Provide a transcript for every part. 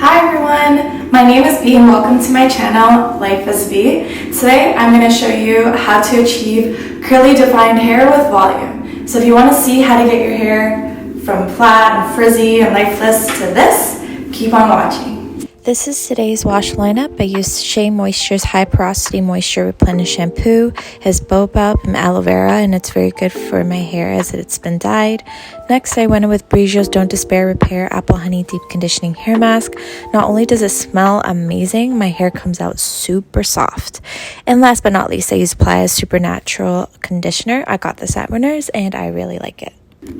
Hi everyone, my name is B and welcome to my channel, Life as B. Today I'm going to show you how to achieve curly defined hair with volume. So if you want to see how to get your hair from flat and frizzy and lifeless to this, keep on watching. This is today's wash lineup. I used Shea Moisture's High Porosity Moisture Replenish Shampoo. It has baobab and aloe vera, and it's very good for my hair as it's been dyed. Next, I went in with Briogeo's Don't Despair Repair Apple Honey Deep Conditioning Hair Mask. Not only does it smell amazing, my hair comes out super soft. And last but not least, I used Playa's Supernatural Conditioner. I got this at Winners, and I really like it.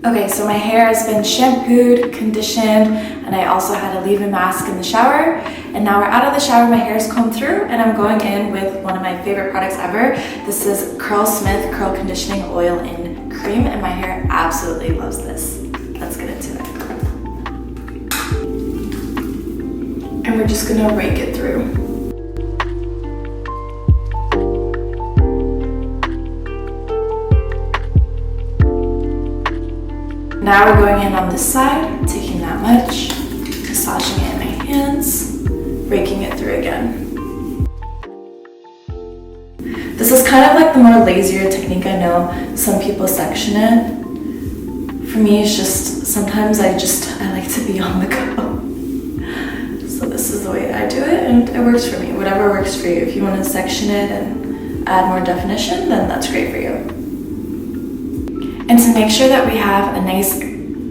Okay, so my hair has been shampooed, conditioned, and I also had a leave-in mask in the shower. And now we're out of the shower, my hair is combed through, and I'm going in with one of my favorite products ever. This is Curlsmith Curl Conditioning Oil in Cream, and my hair absolutely loves this. Let's get into it. And we're just gonna rake it through. Now we're going in on this side, taking that much, massaging it in my hands, raking it through again. This is kind of like the more lazier technique. I know some people section it. For me, it's just, sometimes I like to be on the go. So this is the way I do it, and it works for me. Whatever works for you. If you want to section it and add more definition, then that's great for you. And to make sure that we have a nice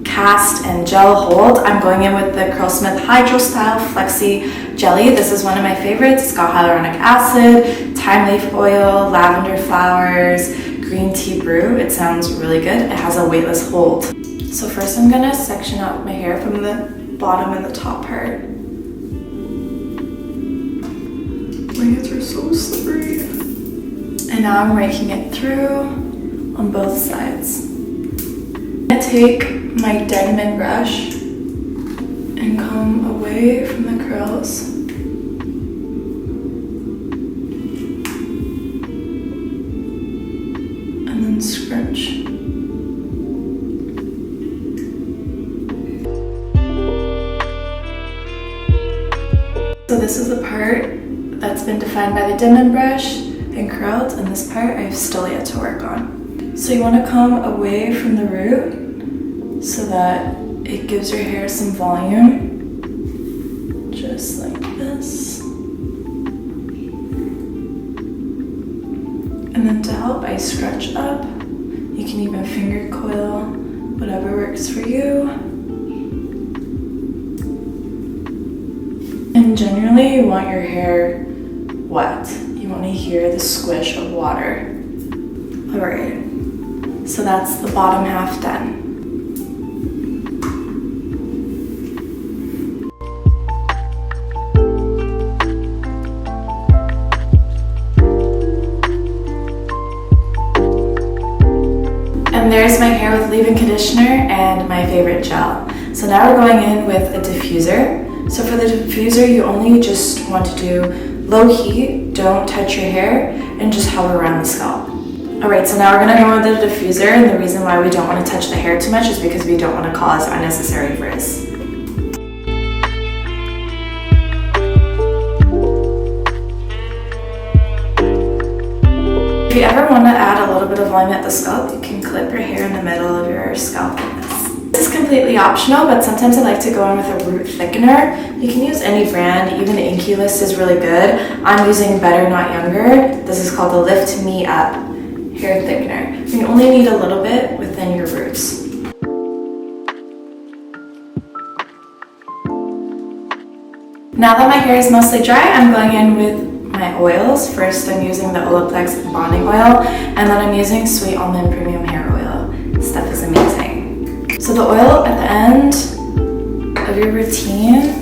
cast and gel hold, I'm going in with the Curlsmith Hydro Style Flexi Jelly. This is one of my favorites. It's got hyaluronic acid, thyme leaf oil, lavender flowers, green tea brew. It sounds really good. It has a weightless hold. So first I'm gonna section out my hair from the bottom and the top part. My hands are so slippery. And now I'm raking it through on both sides. I'm gonna take my Denman brush and comb away from the curls. And then scrunch. So this is the part that's been defined by the Denman brush and curled, and this part I've still yet to work on. So you want to comb away from the root so that it gives your hair some volume, just like this. And then to help, I scrunch up. You can even finger coil, whatever works for you. And generally you want your hair wet. You want to hear the squish of water. Alright. So that's the bottom half done. And there's my hair with leave-in conditioner and my favorite gel. So now we're going in with a diffuser. So for the diffuser, you only just want to do low heat, don't touch your hair, and just hover around the scalp. Alright, so now we're going to go with the diffuser, and the reason why we don't want to touch the hair too much is because we don't want to cause unnecessary frizz. If you ever want to add a little bit of volume at the scalp, you can clip your hair in the middle of your scalp like this. This is completely optional, but sometimes I like to go in with a root thickener. You can use any brand, even Inky List is really good. I'm using Better Not Younger. This is called the Lift Me Up hair thickener. You only need a little bit within your roots. Now that my hair is mostly dry, I'm going in with my oils. First, I'm using the Olaplex Bonding Oil, and then I'm using Sweet Almond Premium Hair Oil. This stuff is amazing. So the oil at the end of your routine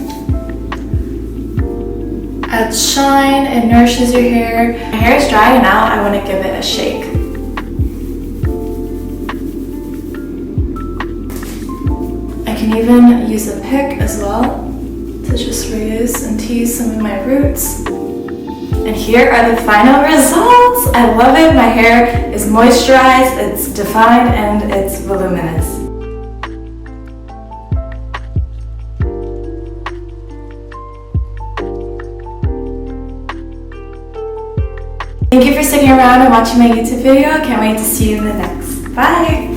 adds shine, it nourishes your hair. My hair is dry, and now I want to give it a shake. I can even use a pick as well to just raise and tease some of my roots. And here are the final results. I love it. My hair is moisturized, it's defined, and it's voluminous. Thank you for sticking around and watching my YouTube video. I can't wait to see you in the next. Bye!